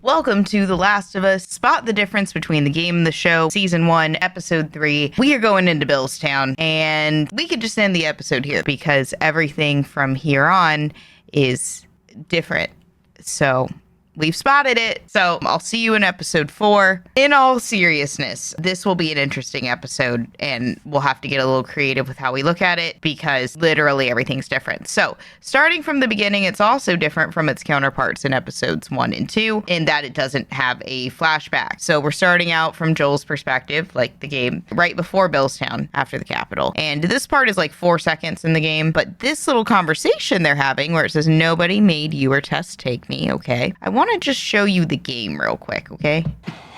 Welcome to The Last of Us. Spot the difference between the game and the show. Season 1, Episode 3. We are going into Billstown, and we could just end the episode here because everything from here on is different. So we've spotted it. So I'll see you in episode 4. In all seriousness, this will be an interesting episode, and we'll have to get a little creative with how we look at it because literally everything's different. So starting from the beginning, it's also different from its counterparts in episodes 1 and 2 in that it doesn't have a flashback. So we're starting out from Joel's perspective, like the game, right before Billstown, after the Capitol. And this part is like 4 seconds in the game, but this little conversation they're having where it says, "Nobody made you or Tess take me," okay? I want to just show you the game real quick, okay?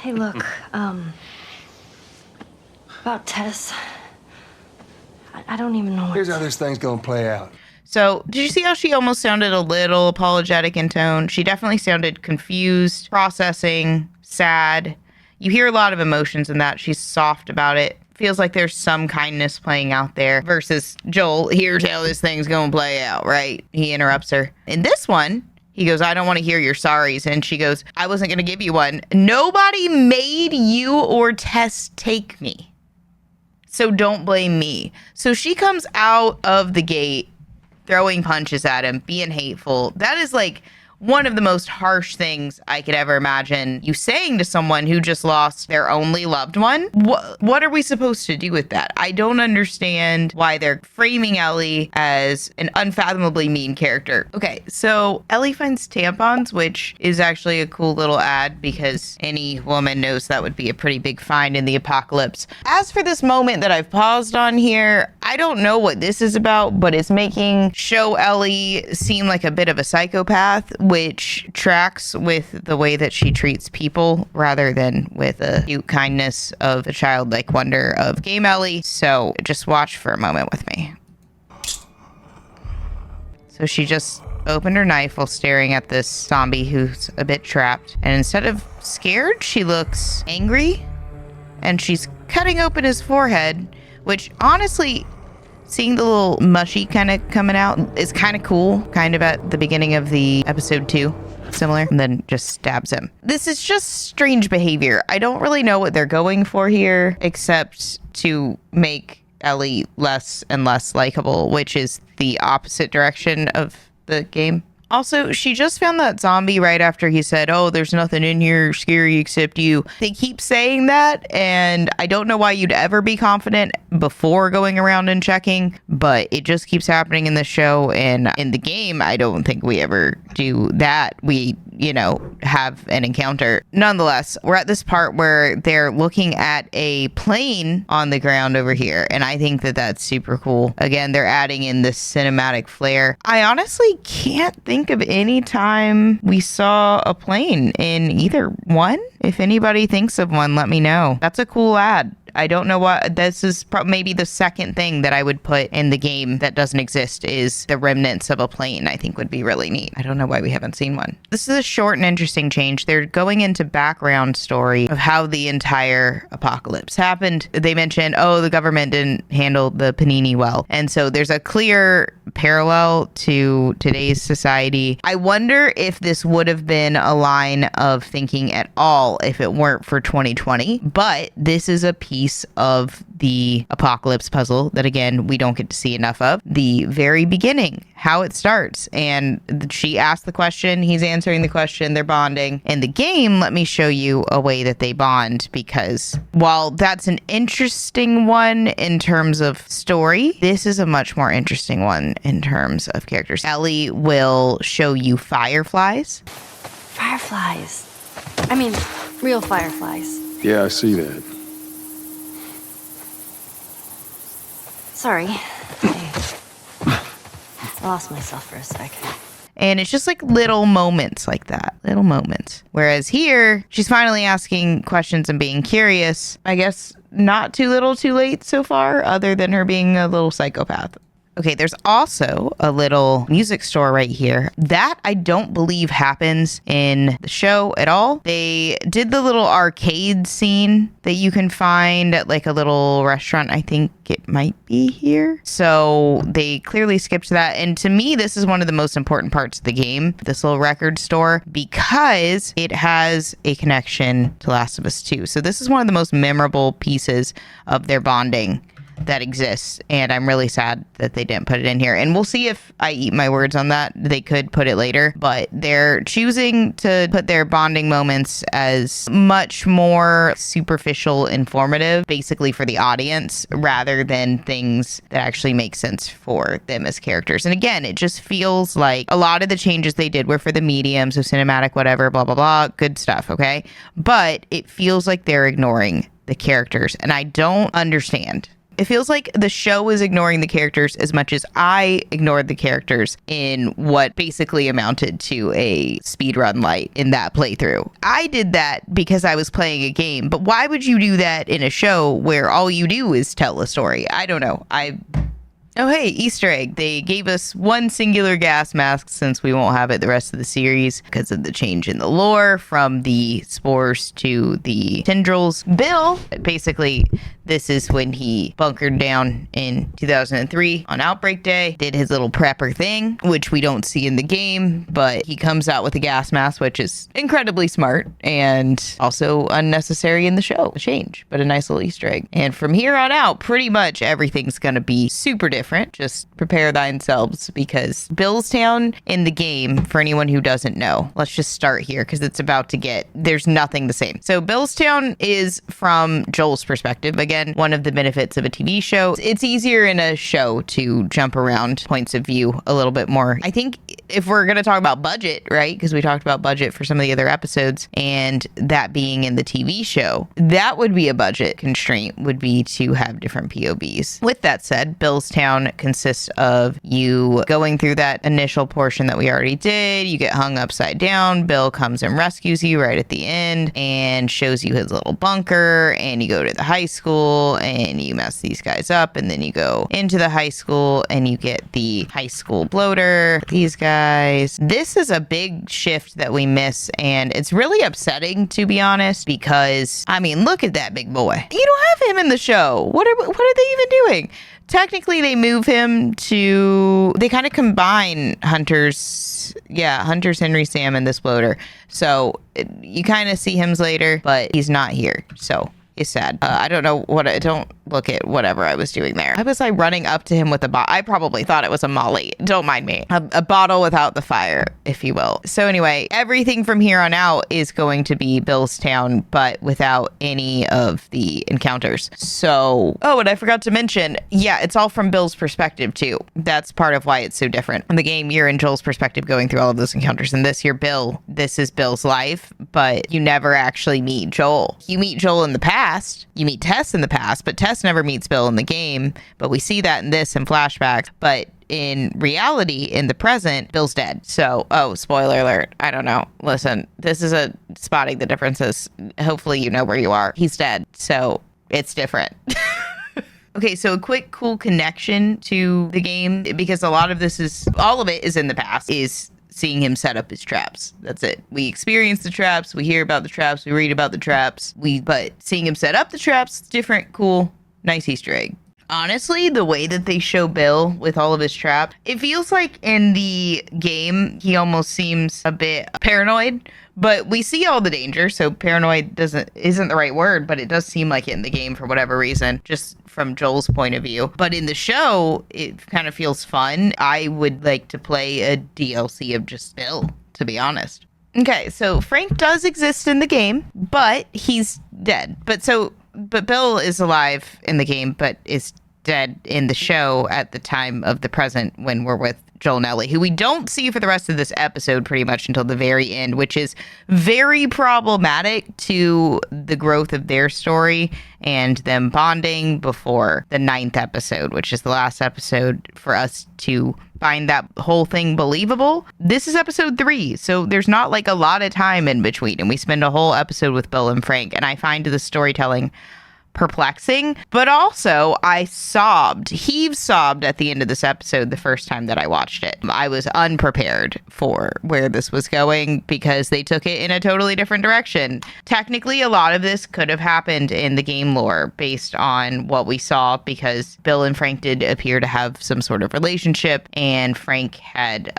Hey, look, about Tess, I don't even know what Here's how this thing's gonna play out. So, did you see how she almost sounded a little apologetic in tone? She definitely sounded confused, processing, sad. You hear a lot of emotions in that. She's soft about it. Feels like there's some kindness playing out there versus Joel, here's how this thing's gonna play out, right? He interrupts her. In this one, he goes, "I don't want to hear your sorries." And she goes, "I wasn't going to give you one. Nobody made you or Tess take me. So don't blame me." So she comes out of the gate throwing punches at him, being hateful. That is like one of the most harsh things I could ever imagine you saying to someone who just lost their only loved one. What are we supposed to do with that? I don't understand why they're framing Ellie as an unfathomably mean character. Okay, so Ellie finds tampons, which is actually a cool little ad because any woman knows that would be a pretty big find in the apocalypse. As for this moment that I've paused on here, I don't know what this is about, but it's making show Ellie seem like a bit of a psychopath, which tracks with the way that she treats people rather than with the cute kindness of the childlike wonder of Game Ellie. So just watch for a moment with me. So she just opened her knife while staring at this zombie who's a bit trapped. And instead of scared, she looks angry. And she's cutting open his forehead, which honestly, seeing the little mushy kind of coming out is kind of cool, kind of at the beginning of the episode 2, similar, and then just stabs him. This is just strange behavior. I don't really know what they're going for here, except to make Ellie less and less likable, which is the opposite direction of the game. Also, she just found that zombie right after he said, "Oh, there's nothing in here scary except you." They keep saying that, and I don't know why you'd ever be confident before going around and checking, but it just keeps happening in the show, and in the game, I don't think we ever do that. We, have an encounter. Nonetheless, we're at this part where they're looking at a plane on the ground over here, and I think that that's super cool. Again, they're adding in this cinematic flair. I honestly can't think of any time we saw a plane in either one. If anybody thinks of one, let me know. That's a cool ad. I don't know what this is. Maybe the second thing that I would put in the game that doesn't exist is the remnants of a plane. I think would be really neat. I don't know why we haven't seen one. This is a short and interesting change. They're going into background story of how the entire apocalypse happened. They mentioned, the government didn't handle the panini well. And so there's a clear parallel to today's society. I wonder if this would have been a line of thinking at all if it weren't for 2020. But this is a piece of the apocalypse puzzle that, again, we don't get to see enough of. The very beginning, how it starts. And she asked the question, he's answering the question, they're bonding. In the game, let me show you a way that they bond, because while that's an interesting one in terms of story, this is a much more interesting one in terms of characters. Ellie will show you fireflies. Fireflies. I mean, real fireflies. Yeah, I see that. Sorry. I lost myself for a sec. And it's just like little moments like that. Little moments. Whereas here, she's finally asking questions and being curious. I guess not too little too late so far, other than her being a little psychopath. Okay, there's also a little music store right here. That I don't believe happens in the show at all. They did the little arcade scene that you can find at like a little restaurant. I think it might be here. So they clearly skipped that. And to me, this is one of the most important parts of the game, this little record store, because it has a connection to Last of Us 2. So this is one of the most memorable pieces of their bonding that exists, and I'm really sad that they didn't put it in here. And we'll see if I eat my words on that. They could put it later, but they're choosing to put their bonding moments as much more superficial, informative, basically for the audience, rather than things that actually make sense for them as characters. And again, it just feels like a lot of the changes they did were for the medium, so cinematic, whatever, blah, blah, blah, good stuff, okay? But it feels like they're ignoring the characters, and I don't understand. It feels like the show is ignoring the characters as much as I ignored the characters in what basically amounted to a speedrun light in that playthrough. I did that because I was playing a game, but why would you do that in a show where all you do is tell a story? I don't know. Oh, hey, Easter egg. They gave us one singular gas mask since we won't have it the rest of the series because of the change in the lore from the spores to the tendrils. Bill, basically, this is when he bunkered down in 2003 on Outbreak Day, did his little prepper thing, which we don't see in the game, but he comes out with a gas mask, which is incredibly smart and also unnecessary in the show. A change, but a nice little Easter egg. And from here on out, pretty much everything's going to be super different. Just prepare themselves, because Billstown in the game, for anyone who doesn't know, let's just start here because it's about to there's nothing the same. So Billstown is from Joel's perspective. Again, one of the benefits of a TV show. It's easier in a show to jump around points of view a little bit more. I think if we're going to talk about budget, right? Because we talked about budget for some of the other episodes, and that being in the TV show, that would be a budget constraint, would be to have different POVs. With that said, Billstown consists of you going through that initial portion that we already did. You get hung upside down. Bill comes and rescues you right at the end and shows you his little bunker, and you go to the high school and you mess these guys up, and then you go into the high school and you get the high school bloater, these guys. This is a big shift that we miss, and it's really upsetting, to be honest, because I mean, look at that big boy. You don't have him in the show. What are they even doing? Technically, they move him to, they kind of combine Hunter's Henry Sam and this bloater. So you kind of see him later, but he's not here. So it's sad. I don't know don't look at whatever I was doing there. I was like running up to him with a bottle. I probably thought it was a Molly. Don't mind me. A bottle without the fire, if you will. So anyway, everything from here on out is going to be Billstown, but without any of the encounters. So, oh, and I forgot to mention, yeah, it's all from Bill's perspective too. That's part of why it's so different. In the game, you're in Joel's perspective going through all of those encounters. And this year, this is Bill's life, but you never actually meet Joel. You meet Joel in the past. You meet Tess in the past, but Tess never meets Bill in the game, but we see that in this in flashbacks. But in reality, in the present, Bill's dead. So, oh, spoiler alert. I don't know. Listen, this is a spotting the differences. Hopefully you know where you are. He's dead. So it's different. Okay, so a quick cool connection to the game, because all of it is in the past, is seeing him set up his traps. That's it. We experience the traps, we hear about the traps, we read about the traps, but seeing him set up the traps, different, cool, nice Easter egg. Honestly, the way that they show Bill with all of his traps, it feels like in the game, he almost seems a bit paranoid, but we see all the danger, so paranoid isn't the right word, but it does seem like it in the game for whatever reason, just from Joel's point of view. But in the show, it kind of feels fun. I would like to play a DLC of just Bill, to be honest. Okay, so Frank does exist in the game, but he's dead. But Bill is alive in the game, but is dead in the show at the time of the present when we're with Joel and Ellie, who we don't see for the rest of this episode pretty much until the very end, which is very problematic to the growth of their story and them bonding before the 9th episode, which is the last episode for us to find that whole thing believable. This is episode 3, so there's not like a lot of time in between, and we spend a whole episode with Bill and Frank, and I find the storytelling perplexing, but also I heave sobbed at the end of this episode the first time that I watched it. I was unprepared for where this was going because they took it in a totally different direction. Technically, a lot of this could have happened in the game lore based on what we saw, because Bill and Frank did appear to have some sort of relationship, and Frank had,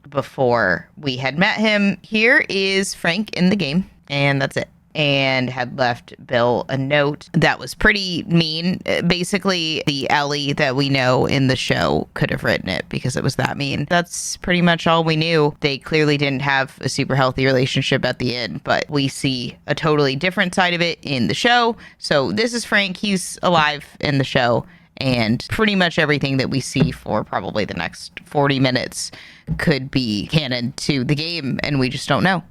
before we had met him, here is Frank in the game, and that's it. And had left Bill a note that was pretty mean. Basically, the Ellie that we know in the show could have written it because it was that mean. That's pretty much all we knew. They clearly didn't have a super healthy relationship at the end, but we see a totally different side of it in the show. So this is Frank. He's alive in the show. And pretty much everything that we see for probably the next 40 minutes could be canon to the game, and we just don't know.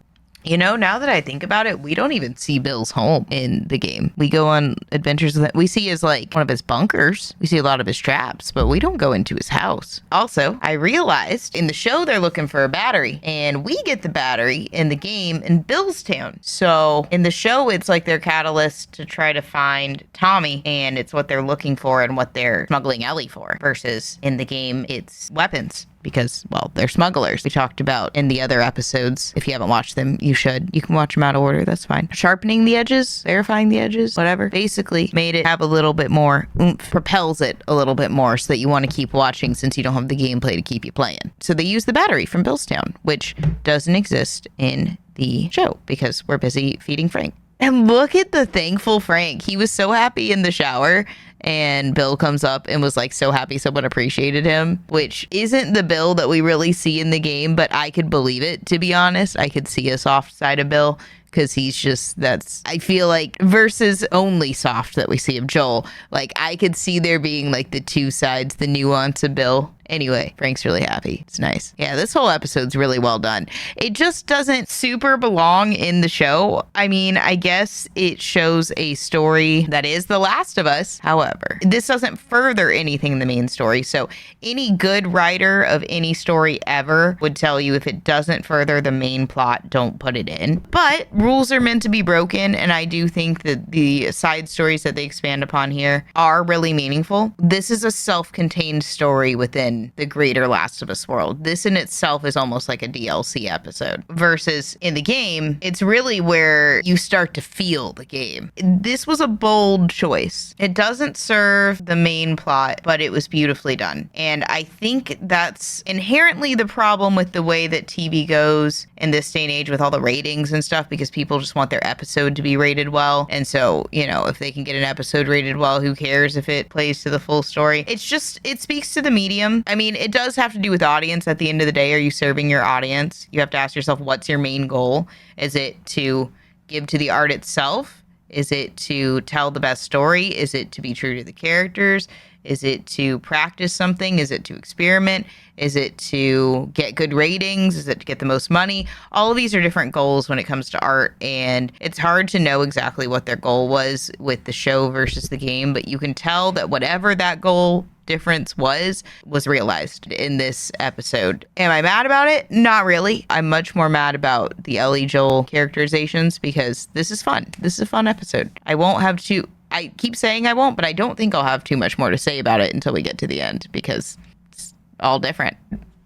You know, now that I think about it, we don't even see Bill's home in the game. We go on adventures that we see as like one of his bunkers. We see a lot of his traps, but we don't go into his house. Also, I realized in the show they're looking for a battery, and we get the battery in the game in Bill's town. So in the show, it's like their catalyst to try to find Tommy, and it's what they're looking for and what they're smuggling Ellie for. Versus in the game, it's weapons. Because, well, they're smugglers. We talked about in the other episodes. If you haven't watched them, you should. You can watch them out of order. That's fine. Sharpening the edges, verifying the edges, whatever. Basically made it have a little bit more oomph, propels it a little bit more so that you want to keep watching since you don't have the gameplay to keep you playing. So they use the battery from Billstown, which doesn't exist in the show because we're busy feeding Frank. And look at the thankful Frank. He was so happy in the shower. And Bill comes up and was like so happy someone appreciated him, which isn't the Bill that we really see in the game, but I could believe it, to be honest. I could see a soft side of Bill because he's just, I feel like, versus only soft that we see of Joel. Like, I could see there being like the two sides, the nuance of Bill. Anyway, Frank's really happy. It's nice. Yeah, this whole episode's really well done. It just doesn't super belong in the show. I mean, I guess it shows a story that is The Last of Us. However, this doesn't further anything in the main story. So any good writer of any story ever would tell you if it doesn't further the main plot, don't put it in. But rules are meant to be broken, and I do think that the side stories that they expand upon here are really meaningful. This is a self-contained story within the greater Last of Us world. This in itself is almost like a DLC episode. Versus in the game, it's really where you start to feel the game. This was a bold choice. It doesn't serve the main plot, but it was beautifully done. And I think that's inherently the problem with the way that TV goes in this day and age with all the ratings and stuff, because people just want their episode to be rated well. And so, you know, if they can get an episode rated well, who cares if it plays to the full story? It's just, it speaks to the medium. I mean, it does have to do with audience at the end of the day. Are you serving your audience? You have to ask yourself, what's your main goal? Is it to give to the art itself? Is it to tell the best story? Is it to be true to the characters? Is it to practice something? Is it to experiment? Is it to get good ratings? Is it to get the most money? All of these are different goals when it comes to art, and it's hard to know exactly what their goal was with the show versus the game, but you can tell that whatever that goal difference was realized in this episode. Am I mad about it? Not really. I'm much more mad about the Ellie Joel characterizations because this is fun. This is a fun episode. I keep saying I won't, but I don't think I'll have too much more to say about it until we get to the end because it's all different.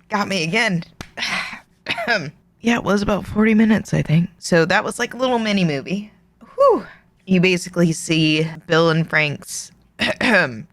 Got me again. Yeah, it was about 40 minutes, I think. So that was like a little mini movie. Whew. You basically see Bill and Frank's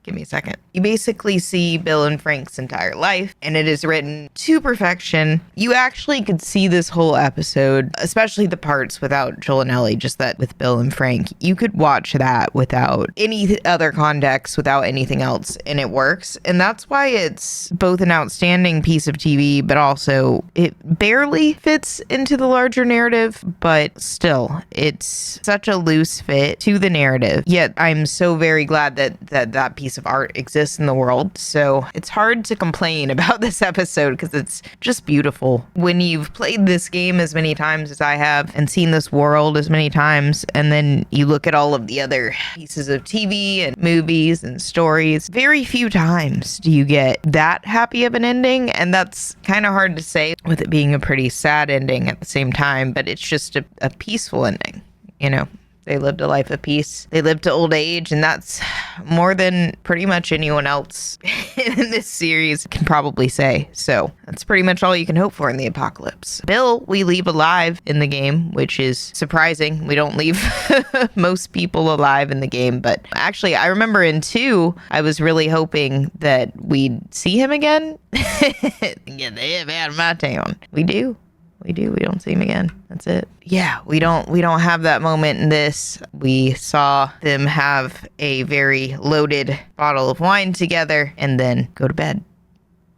give me a second. You basically see Bill and Frank's entire life, and it is written to perfection. You actually could see this whole episode, especially the parts without Joel and Ellie, just that with Bill and Frank. You could watch that without any other context, without anything else, and it works. And that's why it's both an outstanding piece of TV, but also it barely fits into the larger narrative, but still, it's such a loose fit to the narrative. Yet I'm so very glad that piece of art exists in the world. So it's hard to complain about this episode because it's just beautiful. When you've played this game as many times as I have and seen this world as many times, and then you look at all of the other pieces of TV and movies and stories, very few times do you get that happy of an ending. And that's kind of hard to say with it being a pretty sad ending at the same time, but it's just a peaceful ending, you know? They lived a life of peace. They lived to old age, and that's more than pretty much anyone else in this series can probably say. So that's pretty much all you can hope for in the apocalypse. Bill, we leave alive in the game, which is surprising. We don't leave most people alive in the game, but actually, I remember in 2, I was really hoping that we'd see him again. Get the hip out of my town. We do. We don't see him again. That's it. Yeah, we don't have that moment in this. We saw them have a very loaded bottle of wine together and then go to bed.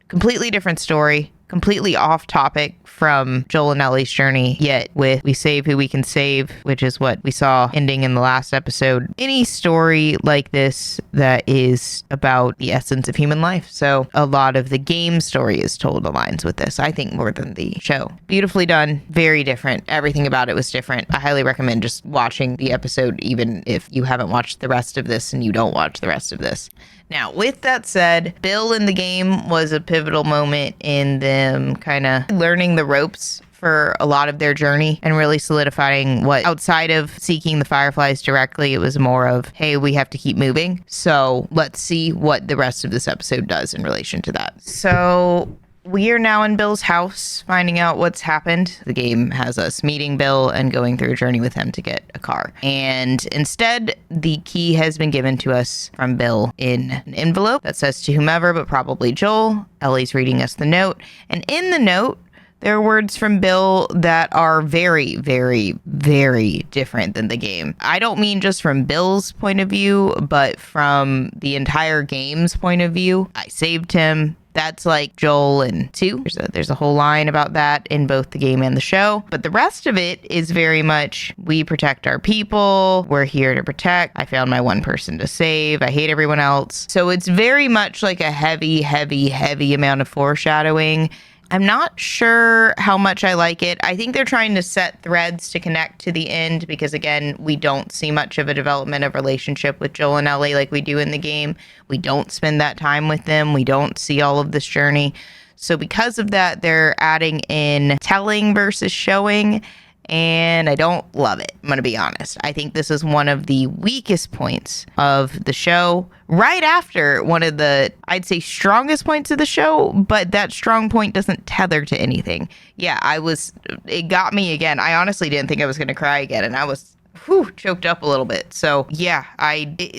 Completely different story. Completely off topic from Joel and Ellie's journey, yet with we save who we can save, which is what we saw ending in the last episode. Any story like this that is about the essence of human life. So a lot of the game story is told aligns with this, I think, more than the show. Beautifully done. Very different. Everything about it was different. I highly recommend just watching the episode, even if you haven't watched the rest of this and you don't watch the rest of this. Now, with that said, Bill in the game was a pivotal moment in them kind of learning the ropes for a lot of their journey and really solidifying what, outside of seeking the Fireflies directly, it was more of, hey, we have to keep moving. So let's see what the rest of this episode does in relation to that. So we are now in Bill's house, finding out what's happened. The game has us meeting Bill and going through a journey with him to get a car. And instead, the key has been given to us from Bill in an envelope that says to whomever, but probably Joel. Ellie's reading us the note. And in the note, there are words from Bill that are very, very, very different than the game. I don't mean just from Bill's point of view, but from the entire game's point of view. I saved him. That's like Joel in 2. There's a whole line about that in both the game and the show. But the rest of it is very much, we protect our people. We're here to protect. I found my one person to save. I hate everyone else. So it's very much like a heavy, heavy, heavy amount of foreshadowing. I'm not sure how much I like it. I think they're trying to set threads to connect to the end because, again, we don't see much of a development of relationship with Joel and Ellie like we do in the game. We don't spend that time with them. We don't see all of this journey. So because of that, they're adding in telling versus showing, and I don't love it. I'm going to be honest. I think this is one of the weakest points of the show, right after one of the, I'd say, strongest points of the show, but that strong point doesn't tether to anything. Yeah, it got me again. I honestly didn't think I was going to cry again, and I was choked up a little bit. So yeah,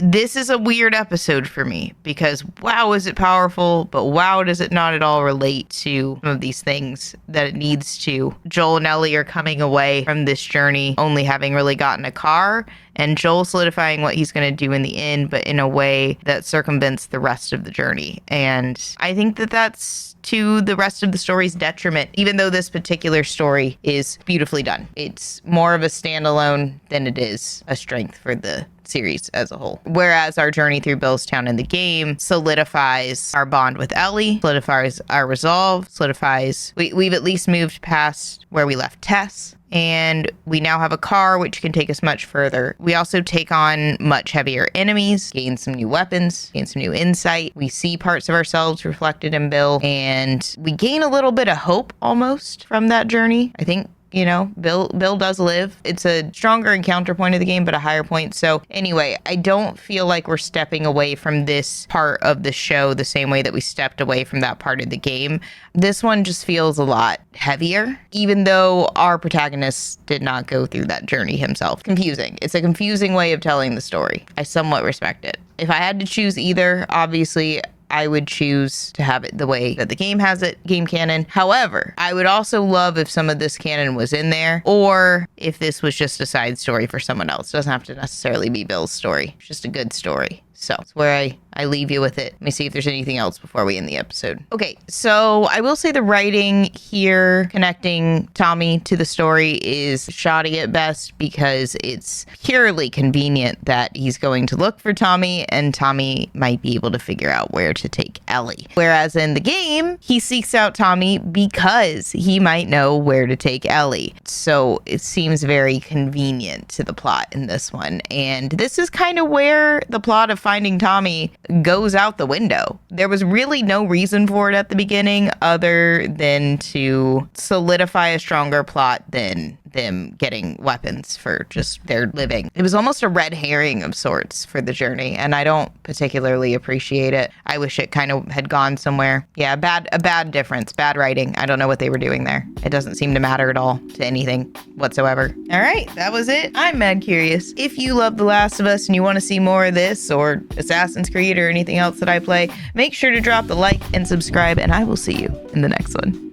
this is a weird episode for me because wow, is it powerful, but wow, does it not at all relate to some of these things that it needs to. Joel and Ellie are coming away from this journey only having really gotten a car, and Joel solidifying what he's going to do in the end, but in a way that circumvents the rest of the journey. And I think that that's to the rest of the story's detriment, even though this particular story is beautifully done. It's more of a standalone than it is a strength for the series as a whole. Whereas our journey through Billstown in the game solidifies our bond with Ellie, solidifies our resolve, solidifies we've at least moved past where we left Tess. And we now have a car, which can take us much further. We also take on much heavier enemies, gain some new weapons, gain some new insight. We see parts of ourselves reflected in Bill, and we gain a little bit of hope almost from that journey. I think, you know, Bill does live. It's a stronger encounter point of the game, but a higher point. So anyway, I don't feel like we're stepping away from this part of the show the same way that we stepped away from that part of the game. This one just feels a lot heavier, even though our protagonist did not go through that journey himself. Confusing. It's a confusing way of telling the story. I somewhat respect it. If I had to choose either, obviously, I would choose to have it the way that the game has it, game canon. However, I would also love if some of this canon was in there, or if this was just a side story for someone else. It doesn't have to necessarily be Bill's story. It's just a good story. So that's where I leave you with it. Let me see if there's anything else before we end the episode. Okay, so I will say the writing here connecting Tommy to the story is shoddy at best because it's purely convenient that he's going to look for Tommy and Tommy might be able to figure out where to take Ellie. Whereas in the game, he seeks out Tommy because he might know where to take Ellie. So it seems very convenient to the plot in this one. And this is kind of where the plot of finding Tommy goes out the window. There was really no reason for it at the beginning other than to solidify a stronger plot than them getting weapons for just their living. It was almost a red herring of sorts for the journey, and I don't particularly appreciate it. I wish it kind of had gone somewhere. Yeah, a bad difference, bad writing. I don't know what they were doing there. It doesn't seem to matter at all to anything whatsoever. All right, that was it. I'm mad curious. If you love The Last of Us and you want to see more of this or Assassin's Creed or anything else that I play, make sure to drop the like and subscribe, and I will see you in the next one.